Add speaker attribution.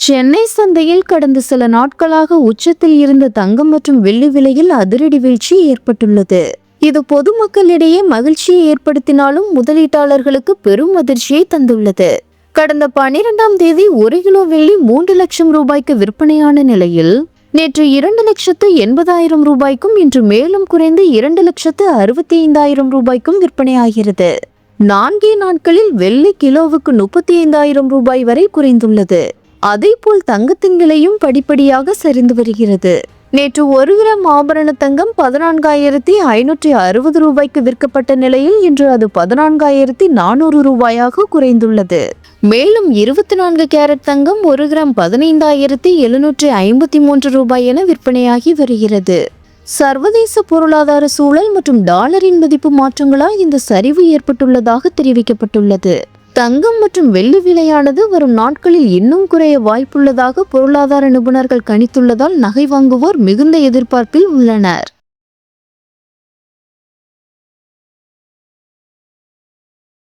Speaker 1: சென்னை சந்தையில் கடந்த சில நாட்களாக உச்சத்தில் இருந்த தங்கம் மற்றும் வெள்ளி விலையில் அதிரடி வீழ்ச்சி ஏற்பட்டுள்ளது. இது பொதுமக்களிடையே மகிழ்ச்சியை ஏற்படுத்தினாலும் முதலீட்டாளர்களுக்கு பெரும் அதிர்ச்சியை தந்துள்ளது. கடந்த 12ஆம் தேதி 1 கிலோ வெள்ளி 3 லட்சம் ரூபாய்க்கு விற்பனையான நிலையில் நேற்று 2,80,000 ரூபாய்க்கும் இன்று மேலும் குறைந்து 2,65,000 ரூபாய்க்கும் விற்பனையாகிறது. 4 நாட்களில் வெள்ளி கிலோவுக்கு 35,000 ரூபாய் வரை குறைந்துள்ளது. அதேபோல் தங்கத்தின் விலையும் படிப்படியாக சரிந்து வருகிறது. நேற்று 1 கிராம் ஆபரண தங்கம் 14,560 ரூபாய்க்கு விற்கப்பட்ட நிலையில் இன்று அது 14,400 ரூபாயாக குறைந்துள்ளது. மேலும் 24 கேரட் தங்கம் 1 கிராம் 15,753 ரூபாய் என விற்பனையாகி வருகிறது. சர்வதேச பொருளாதார சூழல் மற்றும் டாலரின் மதிப்பு மாற்றங்களால் இந்த சரிவு ஏற்பட்டுள்ளதாக தெரிவிக்கப்பட்டுள்ளது. தங்கம் மற்றும் வெள்ளி விலையானது வரும் நாட்களில் இன்னும் குறைய வாய்ப்புள்ளதாக பொருளாதார நிபுணர்கள் கணித்துள்ளதால் நகை வாங்குவோர் மிகுந்த எதிர்பார்ப்பில் உள்ளனர்.